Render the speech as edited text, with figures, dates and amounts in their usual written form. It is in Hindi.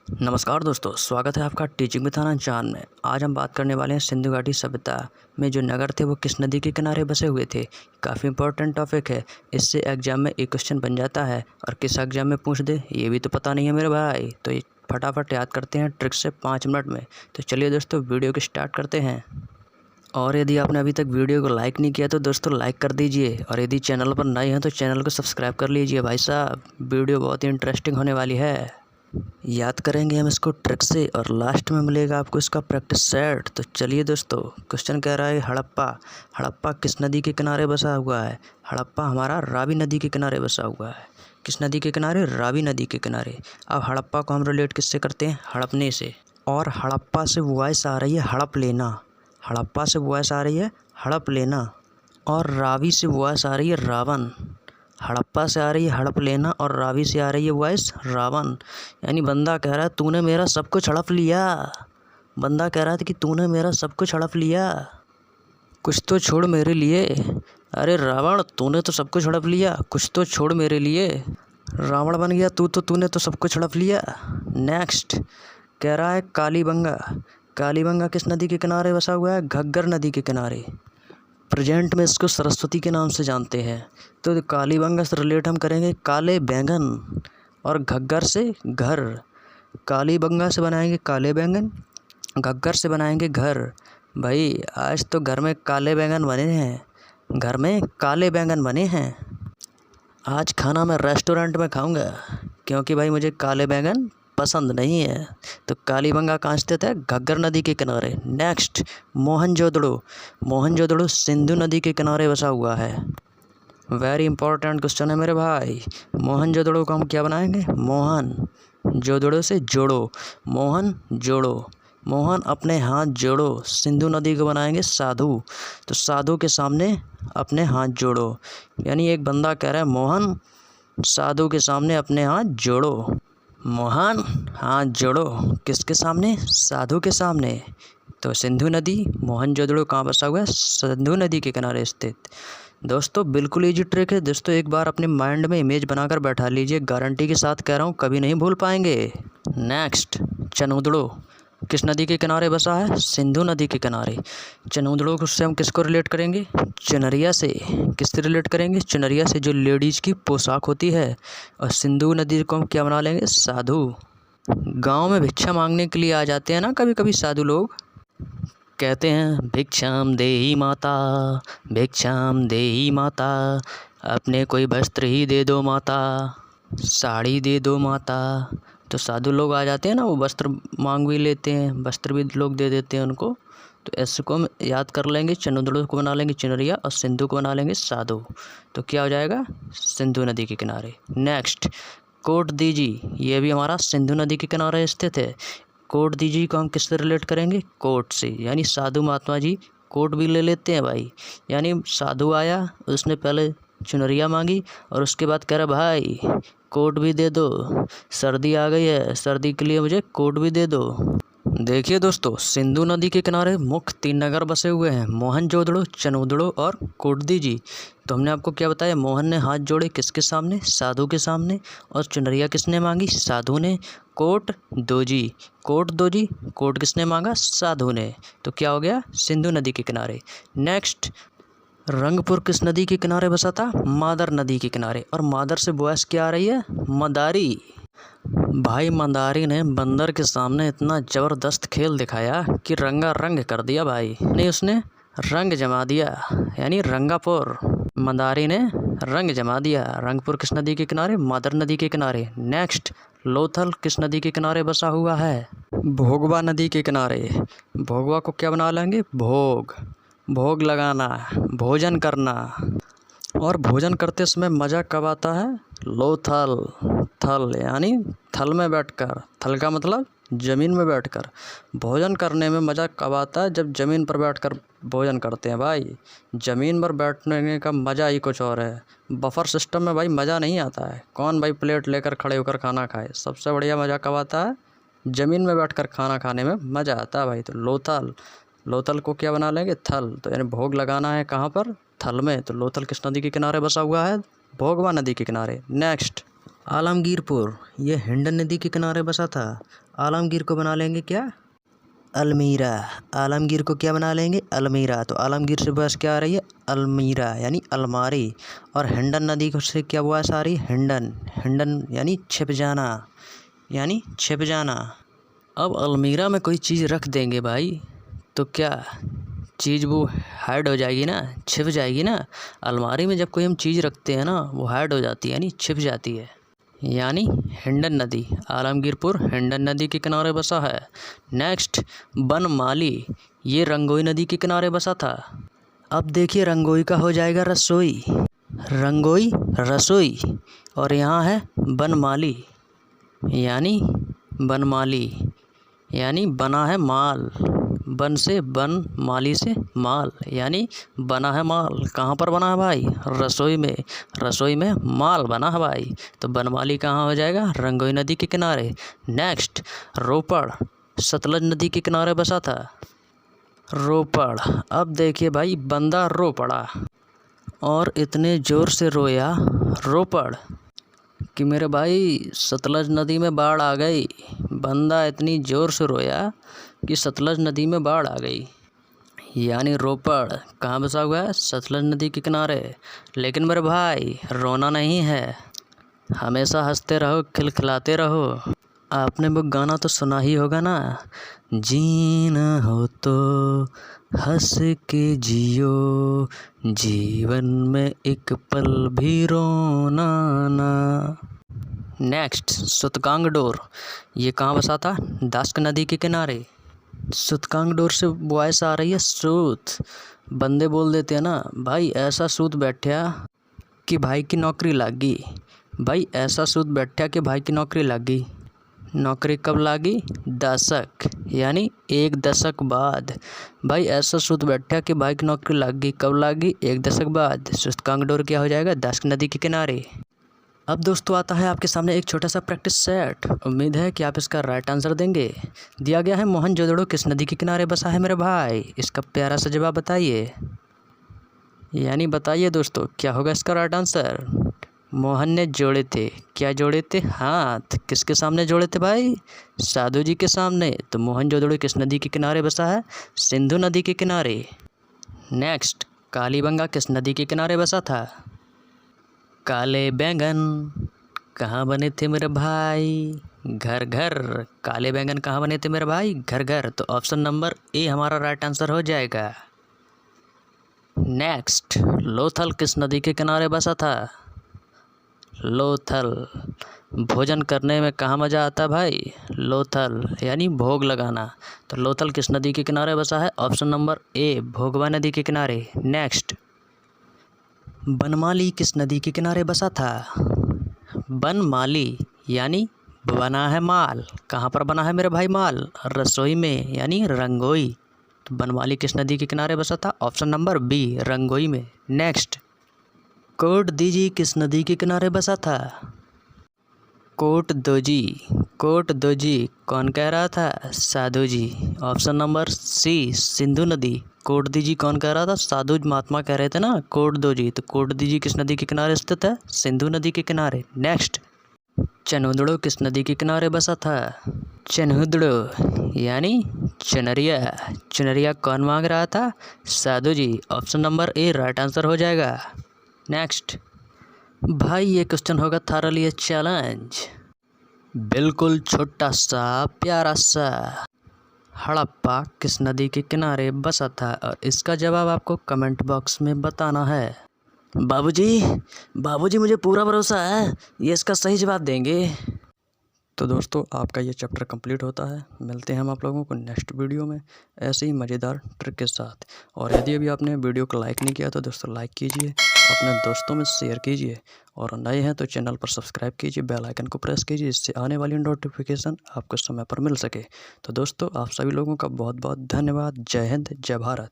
नमस्कार दोस्तों, स्वागत है आपका टीचिंग विद आनंद चांद में। आज हम बात करने वाले हैं सिंधु घाटी सभ्यता में जो नगर थे वो किस नदी के किनारे बसे हुए थे। काफ़ी इंपॉर्टेंट टॉपिक है, इससे एग्जाम में एक क्वेश्चन बन जाता है और किस एग्जाम में पूछ दे ये भी तो पता नहीं है मेरे भाई। तो ये फटाफट याद करते हैं ट्रिक से 5 मिनट में। तो चलिए दोस्तों वीडियो को स्टार्ट करते हैं। और यदि आपने अभी तक वीडियो को लाइक नहीं किया तो दोस्तों लाइक कर दीजिए, और यदि चैनल पर नए हैं तो चैनल को सब्सक्राइब कर लीजिए भाई साहब। वीडियो बहुत ही इंटरेस्टिंग होने वाली है। याद करेंगे हम इसको ट्रिक से और लास्ट में मिलेगा आपको इसका प्रैक्टिस सेट। तो चलिए दोस्तों, क्वेश्चन कह रहा है हड़प्पा किस नदी के किनारे बसा हुआ है। हड़प्पा हमारा रावी नदी के किनारे बसा हुआ है। किस नदी के किनारे? रावी नदी के किनारे। अब हड़प्पा को हम रिलेट किससे करते हैं? हड़पने से। और हड़प्पा से वॉइस आ रही है हड़प लेना। हड़प्पा से वॉइस आ रही है हड़प लेना। और रावी से वॉइस आ रही है रावण। हड़प्पा से आ रही है हड़प लेना और रावी से आ रही है वॉइस रावण। यानी बंदा कह रहा है तूने मेरा सब कुछ हड़प लिया। बंदा कह रहा था कि तूने मेरा सब कुछ हड़प लिया, कुछ तो छोड़ मेरे लिए। अरे रावण, तूने तो सब कुछ हड़प लिया, कुछ तो छोड़ मेरे लिए। रावण बन गया तूने तो सब कुछ हड़प लिया। नेक्स्ट कह रहा है कालीबंगा। कालीबंगा किस नदी के किनारे बसा हुआ है? घग्गर नदी के किनारे। प्रेजेंट में इसको सरस्वती के नाम से जानते हैं। तो कालीबंगा से रिलेट हम करेंगे काले बैंगन, और घग्गर से घर। कालीबंगा से बनाएंगे काले बैंगन, घग्गर से बनाएंगे घर। भाई आज तो घर में काले बैंगन बने हैं, घर में काले बैंगन बने हैं। आज खाना मैं रेस्टोरेंट में खाऊंगा क्योंकि भाई मुझे काले बैंगन पसंद नहीं है। तो कालीबंगा कहाँ स्थित है? घग्गर नदी के किनारे। नेक्स्ट मोहनजोदड़ो। मोहनजोदड़ो सिंधु नदी के किनारे बसा हुआ है। वेरी इंपॉर्टेंट क्वेश्चन है मेरे भाई। मोहनजोदड़ो को हम क्या बनाएंगे? मोहन जोदड़ो से जोड़ो, मोहन जोड़ो। मोहन अपने हाथ जोड़ो। सिंधु नदी को बनाएंगे साधु। तो साधु के सामने अपने हाथ जोड़ो। यानी एक बंदा कह रहा है मोहन साधु के सामने अपने हाथ जोड़ो। मोहन हाथ जोड़ो किसके सामने? साधु के सामने। तो सिंधु नदी, मोहनजोदड़ो कहाँ बसा हुआ है? सिंधु नदी के किनारे स्थित। दोस्तों बिल्कुल इजी ट्रिक है दोस्तों, एक बार अपने माइंड में इमेज बनाकर बैठा लीजिए, गारंटी के साथ कह रहा हूँ कभी नहीं भूल पाएंगे। नेक्स्ट चनूदड़ो किस नदी के किनारे बसा है? सिंधु नदी के किनारे। चनूदड़ो से हम किसको रिलेट करेंगे? चुनरिया से। किससे रिलेट करेंगे? चुनरिया से, जो लेडीज़ की पोशाक होती है। और सिंधु नदी को हम क्या बना लेंगे? साधु। गांव में भिक्षा मांगने के लिए आ जाते हैं ना कभी कभी साधु लोग, कहते हैं भिक्षाम देही माता, भिक्षाम देही माता, अपने कोई वस्त्र ही दे दो माता, साड़ी दे दो माता। तो साधु लोग आ जाते हैं ना, वो वस्त्र मांग भी लेते हैं, वस्त्र भी लोग दे देते हैं उनको। तो ऐसे को हम याद कर लेंगे। चनूदड़ो को बना लेंगे चुनरिया और सिंधु को बना लेंगे साधु। तो क्या हो जाएगा? सिंधु नदी के किनारे। नेक्स्ट कोट दीजी, ये भी हमारा सिंधु नदी के किनारे स्थित है। कोट दीजी को हम किससे रिलेट करेंगे? कोट से, यानी साधु महात्मा जी कोट भी ले लेते हैं भाई। यानी साधु आया, उसने पहले चुनरिया मांगी और उसके बाद कह रहा भाई कोट भी दे दो, सर्दी आ गई है, सर्दी के लिए मुझे कोट भी दे दो। देखिए दोस्तों, सिंधु नदी के किनारे मुख्य 3 नगर बसे हुए हैं, मोहनजोदड़ो, चनूदड़ो और कोटदीजी। तो हमने आपको क्या बताया? मोहन ने हाथ जोड़े किसके सामने? साधु के सामने। और चुनरिया किसने मांगी? साधु ने। कोट दोजी, कोट दोजी, कोट किसने मांगा? साधु ने। तो क्या हो गया? सिंधु नदी के किनारे। नेक्स्ट रंगपुर किस नदी के किनारे बसा था? मादर नदी के किनारे। और मादर से वॉइस क्या आ रही है? मदारी। भाई मंदारी ने बंदर के सामने इतना ज़बरदस्त खेल दिखाया कि रंगा रंग कर दिया भाई। नहीं, उसने रंग जमा दिया, यानी रंगापुर। मंदारी ने रंग जमा दिया। रंगपुर किस नदी के किनारे? मादर नदी के किनारे। नेक्स्ट लोथल किस नदी के किनारे बसा हुआ है? भोगवा नदी के किनारे। भोगवा को क्या बना लेंगे? भोग। भोग लगाना, भोजन करना। और भोजन करते समय मज़ा कब आता है? लोथल। थल यानी थल में बैठकर, थल का मतलब ज़मीन में बैठकर। भोजन करने में मज़ा कब आता है? जब ज़मीन पर बैठकर भोजन करते हैं भाई। ज़मीन पर बैठने का मज़ा ही कुछ और है। बफर सिस्टम में भाई मज़ा नहीं आता है। कौन भाई प्लेट लेकर खड़े होकर खाना खाए? सबसे बढ़िया मज़ा कब आता है? ज़मीन में बैठकर खाना खाने में मज़ा आता है भाई। तो लोथल, लोथल को क्या बना लेंगे? थल। तो यानी भोग लगाना है कहाँ पर? थल में। तो लोथल किस नदी के किनारे बसा हुआ है? भोगवा नदी के किनारे। नेक्स्ट आलमगीरपुर ये हिंडन नदी के किनारे बसा था। आलमगीर को बना लेंगे क्या, अलमीरा। आलमगीर को क्या बना लेंगे, अलमीरा। तो आलमगीर से बस क्या आ रही है, अलमीरा यानी अलमारी। और हिंडन नदी को से क्या बस आ रही है, हिंडन। हिंडन यानी छिप जाना, यानी छिप जाना। अब अलमीरा में कोई चीज़ रख देंगे भाई तो क्या चीज़ वो हाइड हो जाएगी ना, छिप जाएगी ना। अलमारी में जब कोई हम चीज़ रखते हैं ना वो हाइड हो जाती है यानी छिप जाती है। यानी हिंडन नदी, आलमगीरपुर हिंडन नदी के किनारे बसा है। नेक्स्ट बनमाली, ये रंगोई नदी के किनारे बसा था। अब देखिए रंगोई का हो जाएगा रसोई, रंगोई रसोई। और यहाँ है बनमाली यानी बनमाली यानी बना है माल। बन से बन, माली से माल यानी बना है माल। कहाँ पर बना है भाई, रसोई में। रसोई में माल बना है भाई। तो बनमाली कहाँ हो जाएगा, रंगोई नदी के किनारे। नेक्स्ट रोपड़, सतलज नदी के किनारे बसा था रोपड़। अब देखिए भाई बंदा रो पड़ा और इतने ज़ोर से रोया रोपड़ कि मेरे भाई सतलज नदी में बाढ़ आ गई। बंदा इतनी ज़ोर से रोया कि सतलज नदी में बाढ़ आ गई। यानी रोपड़ कहाँ बसा हुआ है, सतलज नदी के किनारे। लेकिन मेरे भाई रोना नहीं है, हमेशा हंसते रहो, खिलखिलाते रहो। आपने वो गाना तो सुना ही होगा ना, जीना हो तो हंस के जियो, जीवन में एक पल भी रोना ना। नेक्स्ट सुतकांग डोर, ये कहाँ बसा था, दास्क नदी के किनारे। सुतकांग डोर से वॉइस आ रही है सूत। बंदे बोल देते हैं ना, भाई ऐसा सूत बैठा कि भाई की नौकरी लग गई। भाई ऐसा सूत बैठा कि भाई की नौकरी लग गई। नौकरी कब लागी, दशक यानी एक दशक बाद। भाई ऐसा सूत बैठा कि भाई की नौकरी लग गई, कब लागी, एक दशक बाद। सुतकांग डोर क्या हो जाएगा, दास्क नदी के किनारे। अब दोस्तों आता है आपके सामने एक छोटा सा प्रैक्टिस सेट। उम्मीद है कि आप इसका राइट आंसर देंगे। दिया गया है मोहनजोदड़ो किस नदी के किनारे बसा है मेरे भाई, इसका प्यारा सा जवाब बताइए। यानी बताइए दोस्तों क्या होगा इसका राइट आंसर। मोहन ने जोड़े थे, क्या जोड़े थे, हाथ। किसके सामने जोड़े थे भाई, साधु जी के सामने। तो मोहनजोदड़ो किस नदी के किनारे बसा है, सिंधु नदी के किनारे। नेक्स्ट कालीबंगा किस नदी के किनारे बसा था, काले बैंगन कहाँ बने थे मेरे भाई, घर घर। काले बैंगन कहाँ बने थे मेरे भाई, घर घर। तो ऑप्शन नंबर ए हमारा राइट आंसर हो जाएगा। नेक्स्ट लोथल किस नदी के किनारे बसा था, लोथल। भोजन करने में कहाँ मज़ा आता भाई, लोथल यानी भोग लगाना। तो लोथल किस नदी के किनारे बसा है, ऑप्शन नंबर ए भोगवा नदी के किनारे। नेक्स्ट बनमाली किस नदी के किनारे बसा था, बनमाली यानी बना है माल। कहाँ पर बना है मेरे भाई माल, रसोई में यानी रंगोई। तो बनमाली किस नदी के किनारे बसा था, ऑप्शन नंबर बी रंगोई में। नेक्स्ट कोट दीजी किस नदी के किनारे बसा था, कोट दोजी। कोट दोजी कौन कह रहा था, sadhu ji. Option number C Sindhu नदी। कोट दीजी कौन कह रहा था, साधु महात्मा कह रहे थे ना कोट दोजी। तो कोट दीजी किस नदी के किनारे स्थित है, सिंधु नदी के किनारे। नेक्स्ट चनहुदड़ो किस नदी के किनारे बसा था, चनहुदड़ो यानी चुनरिया। चुनरिया कौन मांग रहा था, sadhu ji. Option number A right answer हो जाएगा। नेक्स्ट भाई ये क्वेश्चन होगा थारा लिए चैलेंज। बिल्कुल छोटा सा प्यारा सा हड़प्पा किस नदी के किनारे बसा था, और इसका जवाब आपको कमेंट बॉक्स में बताना है। बाबूजी मुझे पूरा भरोसा है ये इसका सही जवाब देंगे। तो दोस्तों आपका ये चैप्टर कंप्लीट होता है। मिलते हैं हम आप लोगों को नेक्स्ट वीडियो में ऐसे ही मज़ेदार ट्रिक के साथ। और यदि अभी आपने वीडियो को लाइक नहीं किया तो दोस्तों लाइक कीजिए, अपने दोस्तों में शेयर कीजिए, और नए हैं तो चैनल पर सब्सक्राइब कीजिए, बेल आइकन को प्रेस कीजिए, जिससे आने वाली नोटिफिकेशन आपको समय पर मिल सके। तो दोस्तों आप सभी लोगों का बहुत बहुत धन्यवाद। जय हिंद, जय भारत।